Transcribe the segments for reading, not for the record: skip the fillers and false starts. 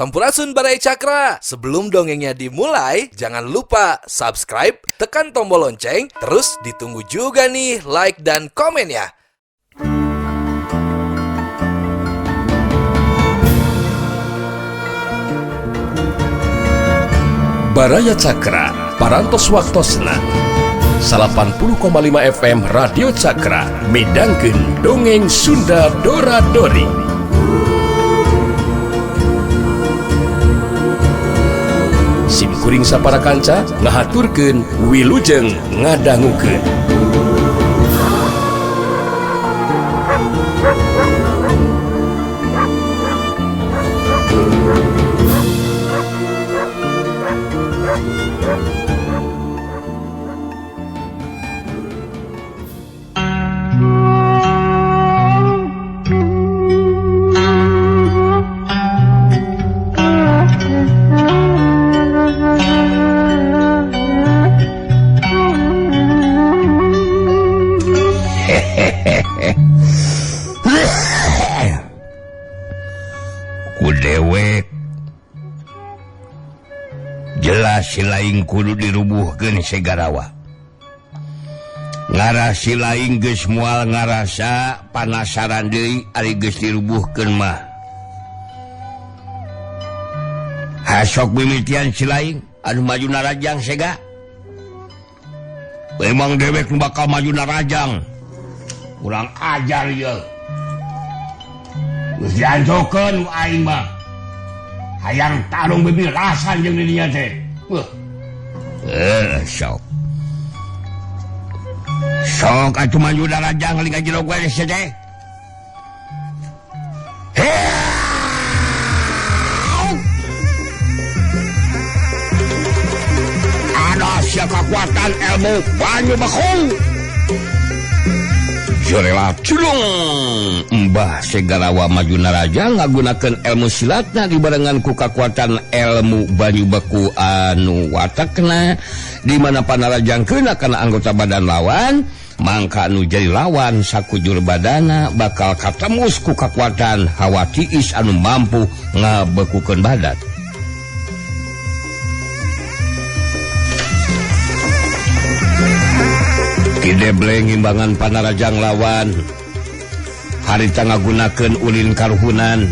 Sampurasun Barai Cakra. Sebelum dongengnya dimulai, jangan lupa subscribe, tekan tombol lonceng, terus ditunggu juga nih like dan komen ya. Baraya Cakra, parantos waktosna 80,5 FM Radio Cakra, midangkeun dongeng Sunda Dora-Dori. Simkuring sapara kanca ngahaturkeun wilujeng ngadangukeun. Dewek jelas si lain kudu dirubuhkeun segarawa. Ngarah si lain geus moal ngarasa panasaran deui ari geus dirubuhkeun mah. Hasok mimitian si lain anu maju narajang sega. Memang dewek nu bakal maju narajang. Urang ajar ieu. Geus dianjokeun aing mah. Hayang tarung bebirasan jeung dirinya teh. Sok. Sok atuh maju darajang ngeling jero gue teh teh. Ada sia kekuatan ilmu banyu beku. Jorela culung Mbah Segarawa maju narajang ngagunakeun ilmu silatna dibarengan ku kakuatan ilmu banyu beku anu watakna di mana panarajangkeun kana anggota badan lawan mangka anu jadi lawan sakujur badana bakal katembus ku kakuatan hawa tiis anu mampu ngabekukeun badan. Kidebleng imbangan panarajang lawan harita ngagunakeun ulin karuhunan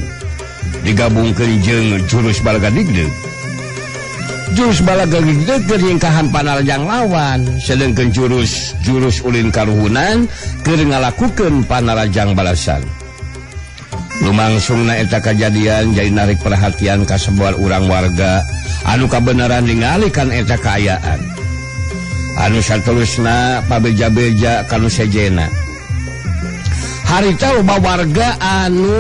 digabungkeun jeung jurus balagadigdeug. Jurus balagadigdeug keringkahan panarajang lawan sedengkeun jurus ulin karuhunan keur ngalakukeun panarajang balasan. Lumangsungna eta kajadian jadi narik perhatian ka sabual urang warga anu kabeneran ningali kan eta kaayaan. Anu saterusna pabeja-beja kanu sejena. Harita loba warga anu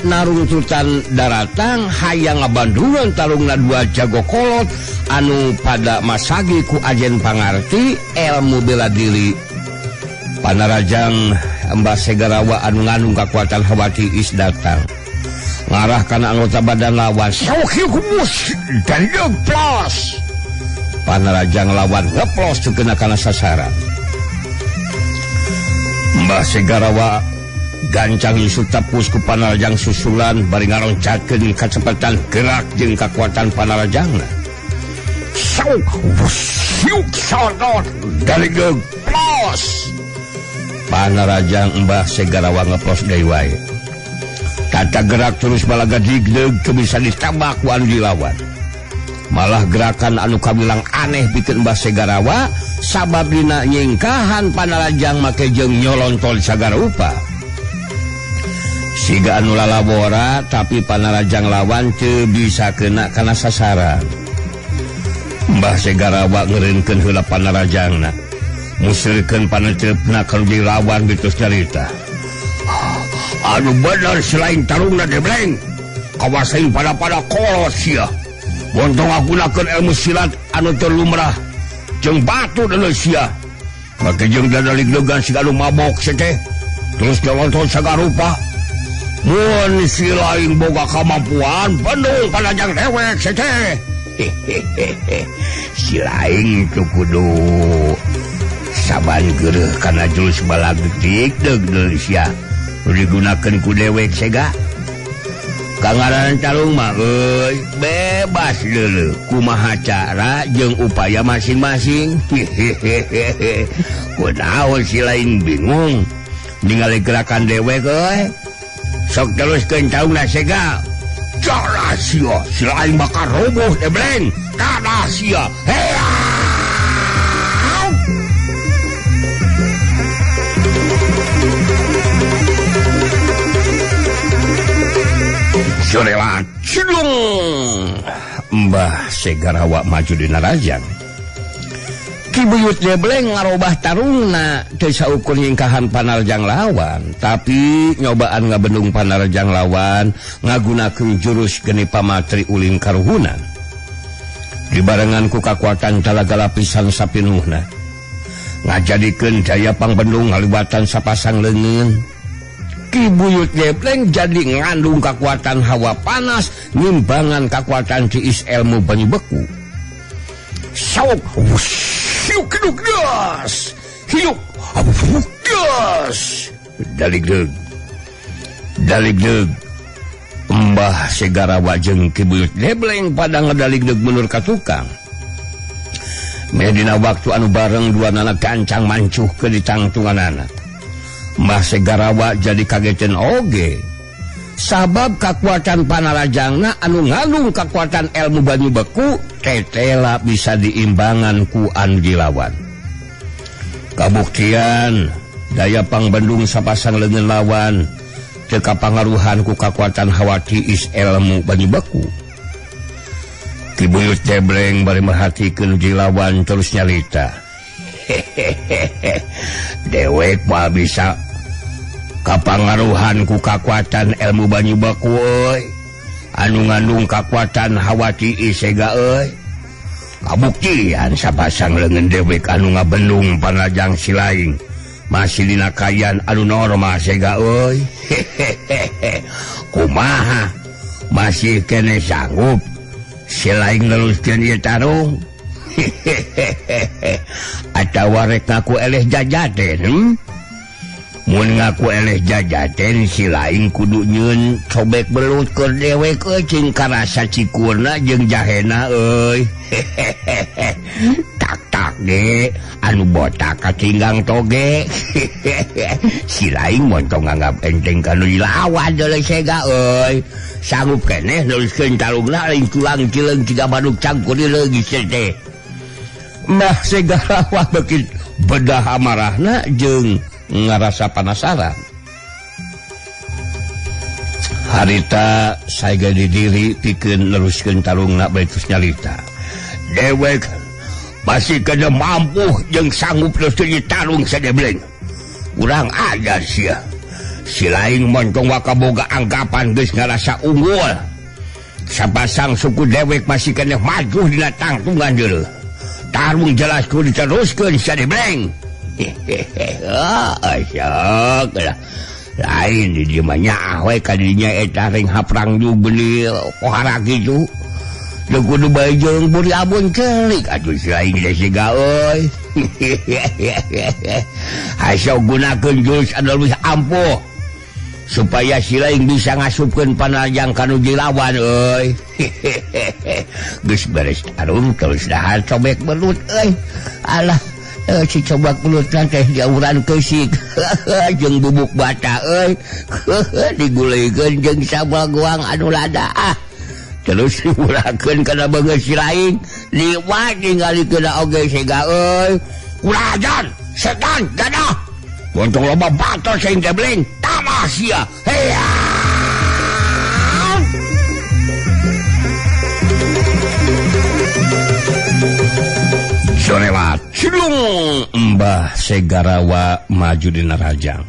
narungtutan daratang hayang ngabandungan tarungna dua jago kolot anu pada masagi ku ajen pangarti ilmu bela diri. Panarajang Mbah Segarawa anu ngandung kakuatan hawa tiis datang. Ngarah kana anggota badan lawan. Saukieu kumus dan jeplos. Panarajang lawan ngeplos tukena kana sasaran. Mbah Segarawa gancang isut tapus ku panarajang susulan bari ngaroncatkeun kacepatan gerak jeung kakuatan panarajangna. Sauk siuk sodot dari geplos. Panarajang Mbah Segarawa ngeplos deui wae. Tata gerak terus balagadigdeug teu bisa ditambak ku anu dilawan. Malah gerakan anu kabilang aneh bikin Mbah Segarawa sabab dina nyingkahan panarajang make jeung nyolontol sagara rupa. Siga anu lalabora tapi panarajang lawan teu bisa kena kana sasaran. Mbah Segarawa ngeureunkeun heula panarajangna. Musirkeun paneteupna keur dilawan bitus carita. Anu bener selain tarungna debleng kawasain pada kolot sia. Montong ngagunakeun ilmu silat anu teu lumrah jeung batu deuleu sia. Make jeung dadaligdegan si anu mabok teh. Terus nyolontol sagarupa. Mun si lain boga kamampuan bandung panajang dewek teh. Si lain teu kudu saban geureuh kana jurus balagdik deug deuleu sia. Digunakeun ku dewek sega. Kangaranan calung mah bebas dulu kumaha cara jeung upaya masing-masing. Kunaon si lain bingung ningali gerakan dewek sok teruskeun caungna sega. Cara sia si lain bakal roboh debleng. Kada sia Jorela cilung Mbah Segarawa maju dina rajang. Ki Buyut Debleng ngarobah tarungna teu saukur nyingkahan panarjang lawan, tapi nyobaan ngabendung panarjang lawan ngagunakeun jurus geni pamatri ulin karuhunan. Dibarengan ku kakuatan talaga lapisan sapinuhna, ngajadikeun daya pangbendung ngalibatan sapasang leungeun. Ki Buyut Debleng jadi ngandung kekuatan hawa panas nimbangan kekuatan tiis ilmu banyu beku. Sok hiuk das hiuk das dalig deg Mbah Segarawa jeung Ki Buyut Debleng pada ngadalig deg mundur ka tukang. Medina waktu anu bareng duanana gancang mancuh ke di tangtunganana. Mbah Segarawa jadi kageteun oge sabab kekuatan panarajangna anu ngandung kekuatan ilmu banyu beku tetela bisa diimbangan ku anu dilawan. Kabuktian daya pangbendung sapasang leungeun lawan teu kapangaruhan ku kekuatan hawa tiis ilmu banyu beku. Ki Buyut Debleng bari merhatikeun dilawan terus nyalita. Dewek mah bisa kapangaruhan ku kekuatan ilmu banyu beku anu ngandung kekuatan hawa tiis sega kabuktian sapasang leungeun dewek anu ngabendung panajang si laing masih dina kayan anu normal sega kumaha masih kene sanggup si laing neluskeun ieu tarung. Atawa rek ngaku eleh jajaten mun ngaku eleh jajaten si lain kudu nyieun cobek belut keur dewek cing karasa cikurna jeung jahena tak ge anu botak kacinggang toge. Si lain montong nganggap enteng kanu dilawan deuleu sega sanggup keneh nuliskeun tarungna lain tulang cileung ciga baduk cangkur leugis teh. Mbah Segarawa beuki bedah amarahna jeung ngarasa penasaran. Harita saega di diri pikeun neruskeun tarungna baitus nyalita. Dewek masih kada mampu jeung sanggup neruskeun tarung sadebleng. Urang ajar sia. Si lain montong wakaboga anggapan geus ngarasa unggul. Sapasang suku dewek masih keneh maju dina tangtungan deuleu. Tarung jelas kudu diteruskeun sadebleng. Asyok lah. Lain di dieu mah nyaah we ka dinya eta ring haprang ju beuli pohara kitu. Deuk kudu bae jeung buri abun keulik atuh si lain geus siga Asyok gunakeun jurus anu leuwih ampuh supaya si lain bisa ngasupkeun panajang kanu dilawan Geus beres tarung terus dahar cobek belut alah si cobek belut teh diauran keusik jeung bubuk bata diguleukeun jeung sabagoang anu lada terus diurakeun kana beungeut si lain liwat ningalikeun oge sega kurajan setan gadah montong loba batos saing Debleng tamah sia Jorela cilung Mbah Segarawa maju dina rajang.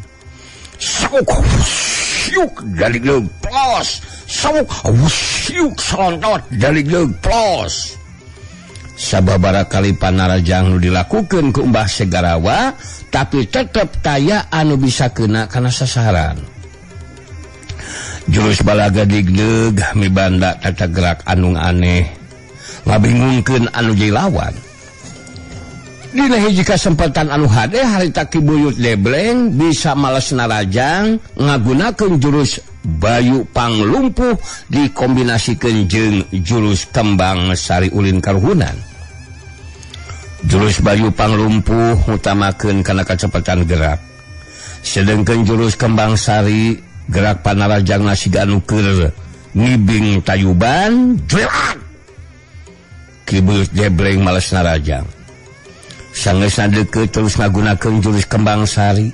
Sok syuk dalig leug plos. Sok syuk sontot dalig leug plos. Sababaraha kali panarajang nu dilakukeun ku Mbah Segarawa tapi tetep taya anu bisa keuna kana sasaran. Jurus balaga digdeug mibanda tata gerak anu aneh ngabingungkeun anu dilawan. Dina hiji kasempatan anu hade harita Ki Buyut Debleng bisa malesna rajang ngagunakeun jurus Bayu Panglumpuh dikombinasikeun jeung jurus Kembang Sari Ulin Karuhunan. Jurus Bayu Panglumpuh ngutamakeun kana kacepatan gerak. Sedengkeun jurus Kembang Sari gerak panarajangna siga anu keur ngibing tayuban jelat. Ki Buyut Debleng males narajang. Sangeusna deukeut terus ngagunakeun jurus Kembang Sari.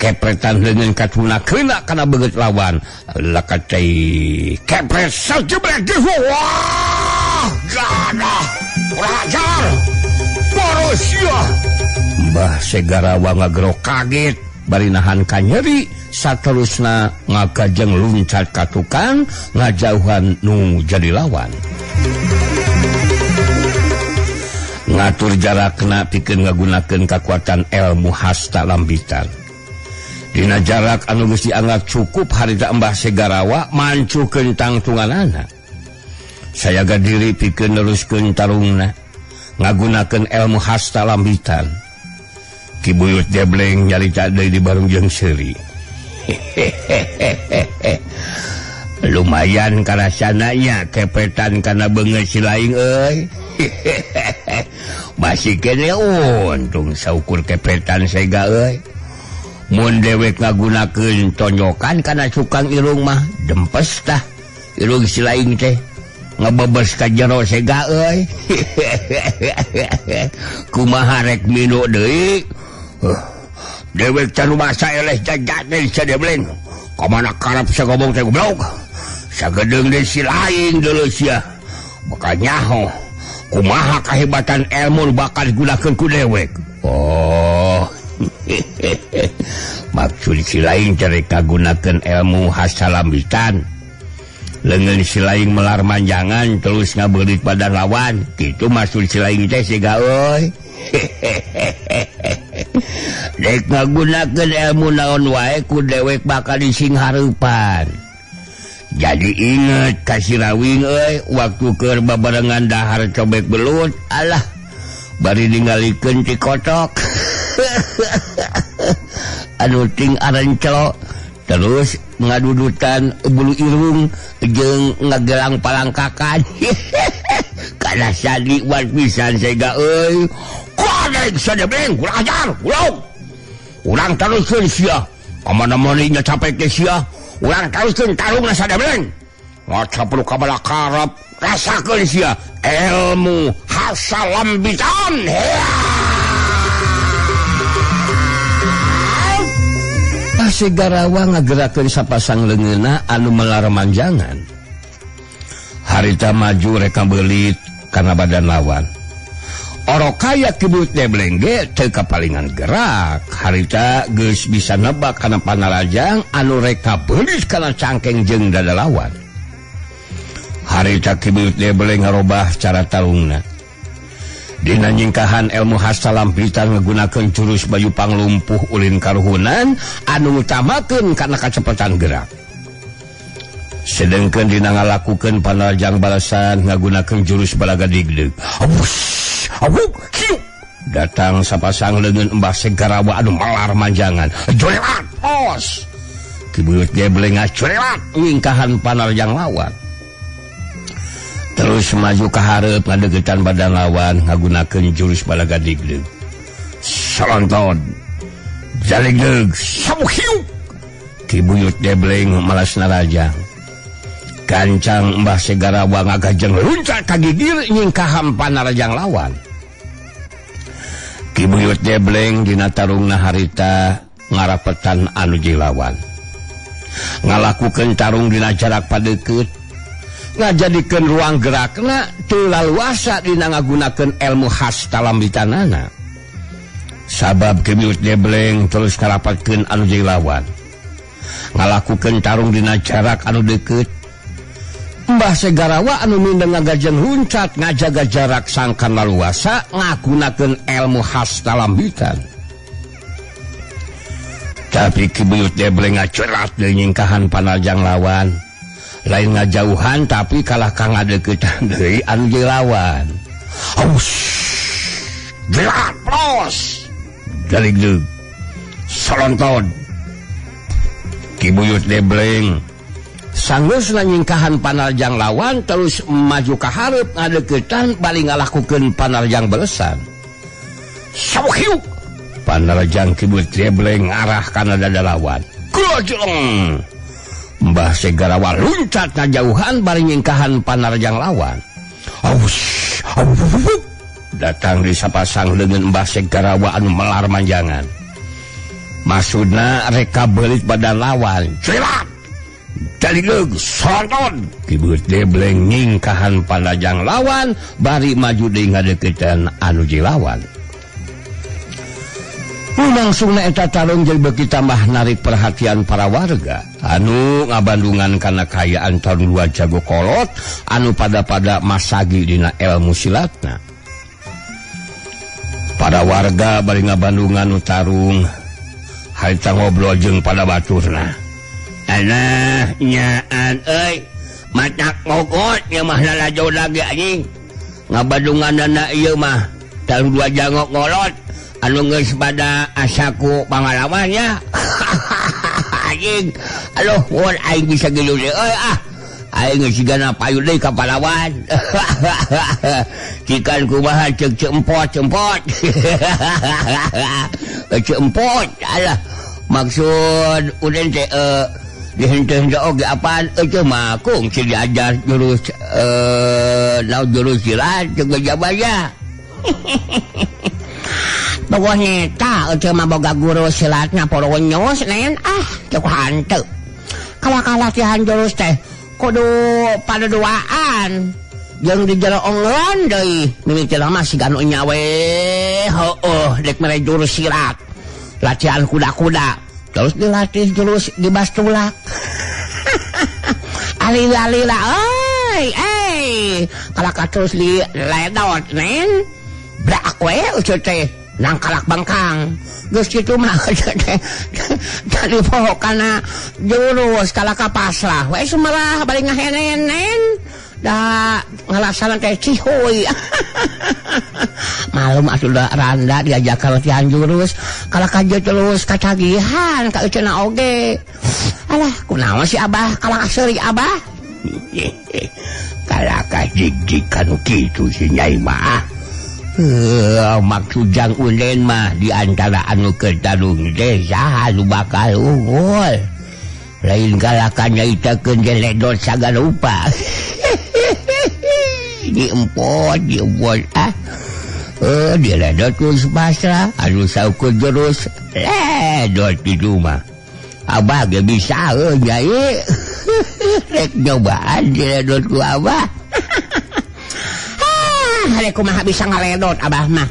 Kepretan dengan katuna kena kana beget lawan. Lakatei kepret sajeblek dihu. Wah, gana rajar Manusia. Mbah Segarawa ngagerok kaget bari nahan ka nyeri, saterusna ngagajeng luncat ka tukang ngajauhan nu jadi lawan. Ngatur jarakna pikeun ngagunakeun kakuatan ilmu hasta lambitan. Dina jarak anu geus dianggap cukup harita Mbah Segarawa mancukeun tangtunganana. Sayaga diri pikeun neruskeun tarungna ngagunakeun ilmu hasta lambitan. Ki Buyut Debleng nyarita deui di barung jeung seuri. Lumayan karasananya kepetan kana beungeut si laing euy. Masih kene untung saukur kepetan sega euy. Mun dewek ngagunakeun tonjokan kana cukang irung mah dempes tah. Irung si laing teh ngebebes ka jero sega euy. Kumaha rek minu deui. Dewek canu masa eleh jajaten si Debleng. Kamana karep sagobong teh goblok. Sagedeung deui si laing deuleu sia. Makanya kumaha kahebatan ilmu bakal digunakeun ku dewek. Oh. Maksud si laing carek kagunakeun ilmu hasta lambitan. Leungeun si laing melar manjangan terus ngabeulit pada lawan. Kitu maksud si laing teh siga euy. Dek ngagunakeun ilmu naon wae ku dewek bakal disinghareupan. Jadi inget kasih rawing euy waktu keur babarengan dahar cobek belut. Alah bari ningalikeun ti kotok. Anu ting arenclo terus ngadudutan bulu irung jeung ngagelang palangkakan. Kana sadi wan pisan sega euy. Kodek Debleng kurang ajar urang. Urang teruskeun sia. Kamana-mana nya capek teh sia. Urang teruskeun tarungna sa Debleng. Ngaca perlu kabala karep rasakeun sia ilmu hasa lambitan. Segarawa ngagerakeun sapasang leungeunna anu melar manjangan. Harita maju rek beulit kana badan lawan. Orokaya Ki Buyut Debleng ge teu kapalingan gerak. Harita geus bisa nebak kana panarajang anu rek beulit kana cangkeng jeung dada lawan. Harita Ki Buyut Debleng ngarobah cara tarungna. Dina nyingkahan ilmu hasta lambitan ngagunakeun jurus Bayu Panglumpuh Ulin Karuhunan anu ngutamakeun kana kacepetan gerak. Sedengkeun dina ngalakukeun panarajang balasan ngagunakeun jurus Balaga Digdeug. Awuk kieu. Datang sapasang leungeun Mbah Segarawa anu malar manjangan. Jorelat os. Ki Buyut Debleng ngacorelat nyingkahan panarajang lawan. Terus maju ke hareup ngadeugetan badan lawan ngagunakeun jurus Balaga Digdeug. Salonton. Jaligdeug samuhiu. Ki Buyut Debleng malas narajang. Kancang Mbah Segarawa ngagajeng luncat ka gidir nyingkahan panarajang lawan. Ki Buyut Debleng dina tarungna harita ngarapetan anu jilawan. Ngalakukeun tarung dina jarak padeukeut. Ngajadikeun ruang gerakna teu laluasa dina ngagunakeun ilmu hasta lambitanana. Sabab Ki Buyut Debleng terus ngarapatkeun anu jilawan. Ngalakukeun tarung dina jarak anu deukeut. Mbah Segarawa anu mindeng ngagajeng luncat ngajaga jarak sangkan laluasa ngagunakeun ilmu hasta lambitan. Tapi Ki Buyut Debleng ngacerat deui nyingkahan panarajang lawan. Lain ngajauhan tapi kalah ka ngadeuketan deui anu jilawan. Aus. Jelat pros. Jaligdeug. Salonton. Ki Buyut Debleng sanggeus nyingkahan panarjang lawan terus maju ka hareup ngadeukeutan bali ngalakukeun panarjang balesan. Sawahiu panarjang kibut Debleng arah kana dada lawan. Glojong. Mbah Segarawa luncat na jauhan bari nyingkahan panarjang lawan. Aus. Datang di sapasang dengan Mbah Segarawa anu melar manjangan. Maksudna reka beulit badan lawan. Celat. Dalileug sonton. Kibut Debleng nyingkahan panarjang lawan bari maju deui ngadeukeutan anu jilawan. Langsungna eta tarung jadi beuki tambah narik perhatian para warga anu ngabandungan kana kayaan tarua jago kolot anu pada masagi dina ilmu silatna. Pada warga bari ngabandungan nu tarung harita ngobrol jeung pada baturna. Alah nyaan euy, matak mogot nya mah lalajo lagi anjing. Ngabandunganna ieu mah tarung dua jangok kolot anu geus pada asaku pangalamannya. Anjing aloh mun aing bisa gilu deui ah aing geus sigana payu deui ka Palawan. Cikan kumaha ceuk cempot cempot alah maksud udah teh dihenteu oge apaan teh mah kungsi diajar jurus jurus silat jeung baja-baja. Pokoknya tak itu mah boga guru silatnya poronyos nen cukup hanteu. Kalau latihan jurus teh kudu pada duaan jeung di jero ongleun deui mimiti mah siga nu nya we heueuh dek mere jurus silat latihan kuda-kuda terus dilatih jurus di bastulak. Alila euy kalau terus di ledot nen brak we ucul teh nang kalak bangkang geus kitu mah jadi pokok kana jurus kalak pasrah we sumalah bari ngahenen da ngalaksana teh cihuy. Malum atuh da randa diajak latihan jurus kalak aja terus kacagihan ka euceuna oge. Alah kunaon si Abah kalak seuri Abah. Kalak jig-jig kanu kitu si Nyai mah. Maksud jang unen mah di antara anu ketarung desa anu bakal unggul lain galakannya itakeun jeledot sagala rupa. Di empot diledot terus pasrah anu saukur jurus ledot di rumah Abah ge bisa Nyai. Rek nyobaan diledot ku Abah. Hari kumaha bisa ngaledot Abah mah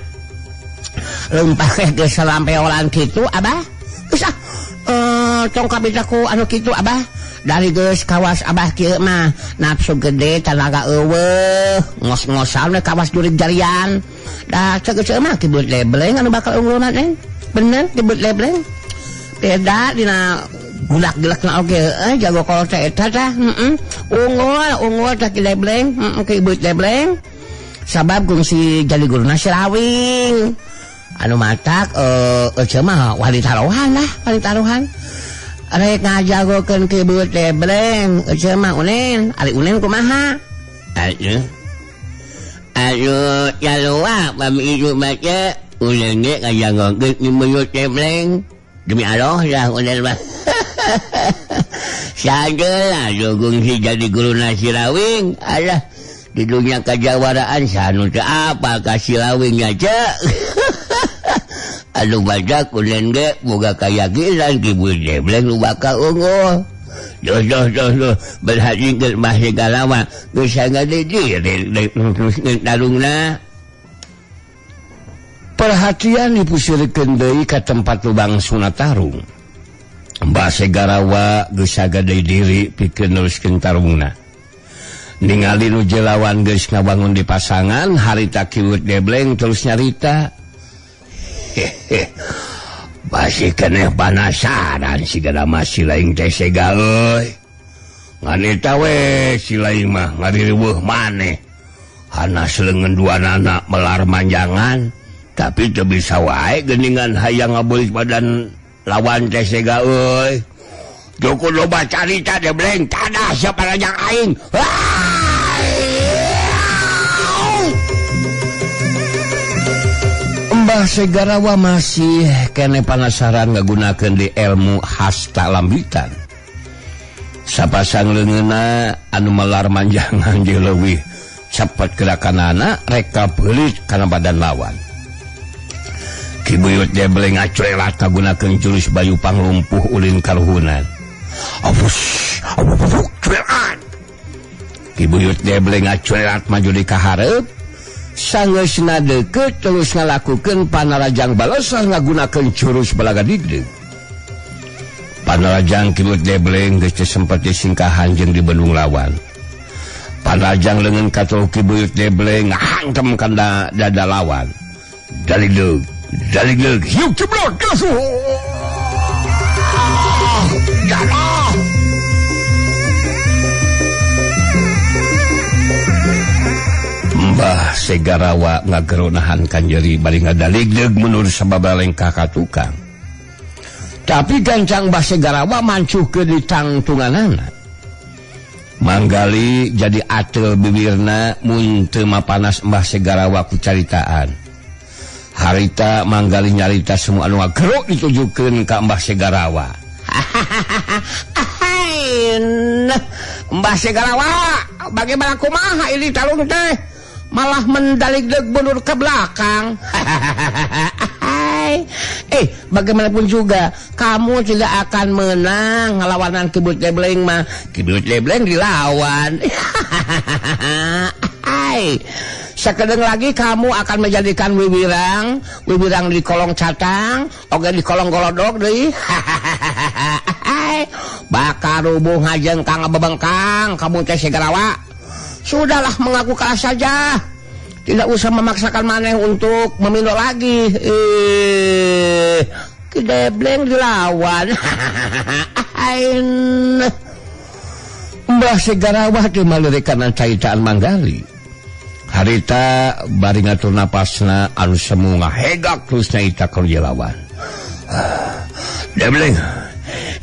leumpah ge salampeolan kitu Abah geus tong kabidaku anu kitu Abah dari geus kawas Abah kieu mah nafsu gede tenaga eueuh ngos-ngosan we kawas jurig jarian da ceuk mah kibut Debleng anu bakal unggulna neng bener kibut Debleng beda dina gulak-gulakna oge jago kolot eta tah unggul tah Debleng kibut Debleng sabab kungsi jadi guruna Silawing anu matak mah wali taruhan rek ngajagokeun kibut Debleng mah unen ari unen kumaha ayo jalua pami ieu baca unen ge ngajagokeun kibut Debleng demi Allah dah unen mah sageula kungsi jadi guruna Silawing alah di dunia kejawaraan sanu teh apa ka Silawing aja. Anu badak ulen ge boga kayakinan kibut Debleng nu bakal unggul. Doh berhaji ke Mbah Segarawa geus ngade diri terus tarungna. Perhatian dipusirkeun deui ka tempat lubang sunat tarung. Mbah Segarawa geus ngade diri pikeun neruskeun tarungna. Ningali nu jelawan geus ngabangun di pasangan harita kibut Debleng terus nyarita. Masih keneh panasaran sigana mah si Laing teh sega euy. Ngan eta we si Laing mah ngariweuh maneh. Hanas leungeun duanana melar manjangan tapi teu bisa wae geuningan hayang ngabulik badan lawan teh sega euy. Joko loba carita Debleng tanah siapa rajang aing. Mbah Segarawa masih kene penasaran ngagunakeun di ilmu hasta lambitan. Sapasang leungeunna anu melar manjangan jeung leuwih cepet gerakanana reka beulit kana badan lawan. Ki Buyut Debleng acrelat kagunakeun jurus Bayu Panglumpuh ulin karuhunan. Ki Buyut Debleng acrelat maju di kahareup sangeusna deukeut terus ngalakukeun panarajang balosah ngagunakeun jurus balaga digdeug. Panarajang Ki Buyut Debleng geus teu sempet disingkahan jeung dibendung lawan. Panarajang leungeun katul Ki Buyut Debleng ngahangkem kana dada lawan. Daligdeug hiup ceblok kasuh. Mbah Segarawa ngageronahan kanjeri bari ngadaligdeug menurut sababa lengkah ka tukang. Tapi gancang Mbah Segarawa mancuhkeun di tangtunganana. Manggali jadi atel bibirna mun teu mapanas Mbah Segarawa ku caritaan. Harita manggali nyarita semua anu ngagero ditujukeun ka Mbah Segarawa. Mbah Segarawa, bagaimana kumaha ini talung teh? Malah mendaligdeug mundur ke belakang. Bagaimanapun juga kamu tidak akan menang ngelawanan Ki Buyut Debleng mah. Ki Buyut Debleng dilawan. Sakedeng lagi kamu akan menjadikan wiwirang di kolong catang, oge di kolong golodog deui. Bakal rubuh ngajeng kang bebengkang kamu teh Segarawa. Sudahlah mengaku kalah saja. Tidak usah memaksakan maneh untuk memindok lagi. Ki Debleng dilawan. Mbah Segarawa teh malirikanan caitaan manggali. Harita bari ngatur napasna anu semu ngahegak terus nyaita kerja lawan. Debleng,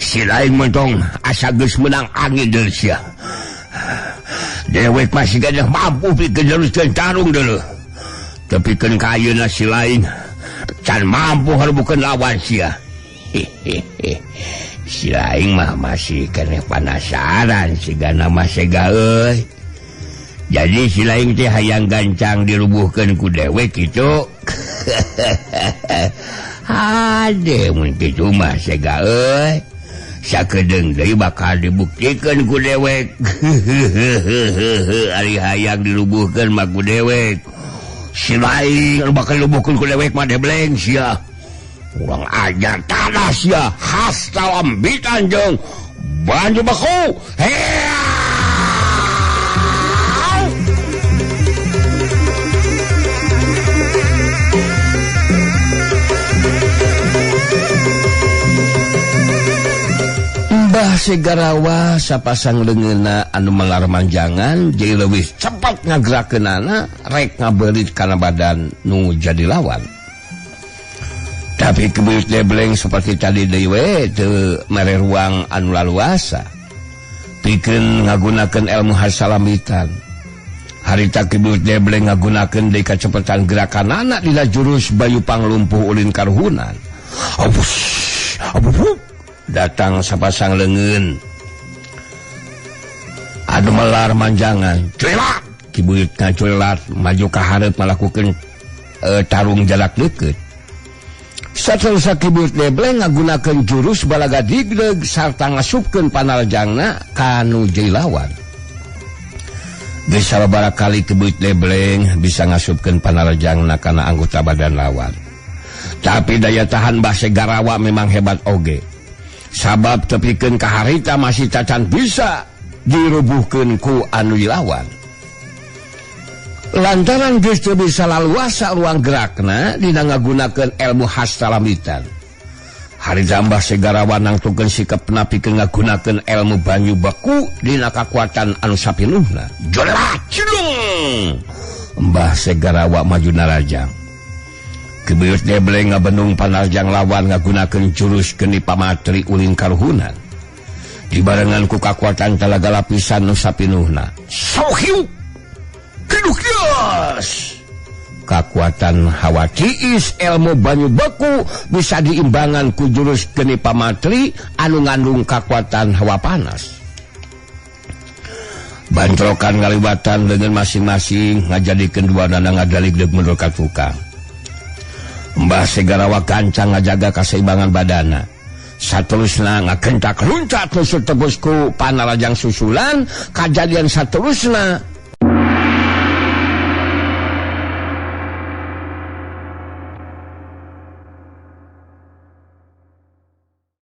si lain mentong asa geus menang angin deui sia. Dewek masih gadah mampu pikeun jalurkeun tarung deuleu. Tapi keun ka ayeuna si lain can mampu hareubukeun lawan sia. Si lain mah masih keneh penasaran sigana mah Sega euy. Jadi si lain teh hayang gancang dirubuhkeun ku dewek kitu. Hade mun kitu mah Sega euy. Sakedeung deui bakal dibuktikeun ku dewek. Ari hayang dirubuhkeun mah ku dewek. Si lain bakal dirubuhkeun ku dewek mah Debleng sia. Urang ajar tanah sia hasta lambitan jeung banyu baku. Mbah Segarawa sapasang leungeunna anu melar manjangan jadi leuwih cepat ngagerakeunana rek ngabeulit kana badan nu jadi lawan. Tapi Ki Buyut Debleng seperti tadi deui we teu mere ruang anu laluasa pikeun ngagunakeun ilmu hasalambitan. Harita Ki Buyut Debleng ngagunakeun deui kacepetan gerakanana dina jurus Bayu Panglumpuh ulin karuhunan. Datang sapasang leungeun anu melar manjangan. Cuelat Ki Buyut ngacuelat maju ka hareup ngalakukeun tarung jalak deukeut. Saterusna Ki Buyut Debleng ngagunakeun jurus balaga digdeug sarta ngasupkeun panarajangna ka anu jadi lawan. Geus sababaraha kali Ki Buyut Debleng bisa ngasupkeun panarajangna kana anggota badan lawan. Tapi daya tahan Mbah Segarawa memang hebat oge. Sabab tepikeun ka harita masih cacan bisa dirubuhkeun ku anu dilawan. Lantaran geus teu bisa laluasa ruang gerakna dina ngagunakeun ilmu hasalambitan. Harita Mbah Segarawa nangtukeun sikepna pikeun ngagunakeun ilmu banyu baku dina kakuatan anu sapinuhna. Jolat cilung. Mbah Segarawa maju narajang. Ki Buyut Debleng ngabendung panarjang lawan ngagunakeun jurus geni pamatri ulin karuhunan. dibarengan ku kakuatan talaga lapisan nu sapinuhna. Sohiu hidup kios. Kakuatan hawa tiis ilmu banyu beku bisa diimbangan ku jurus geni pamatri anu ngandung kakuatan hawa panas. Bantrokan ngaliwatan dengan masing-masing ngajadikeun duanana ngadaligdeug menurut tukang. Mbah Segarawa Gancang ngajaga kaseimbangan badana. Saterusna ngakentak luncat nusut tebus ku panarajang susulan. Kajadian saterusna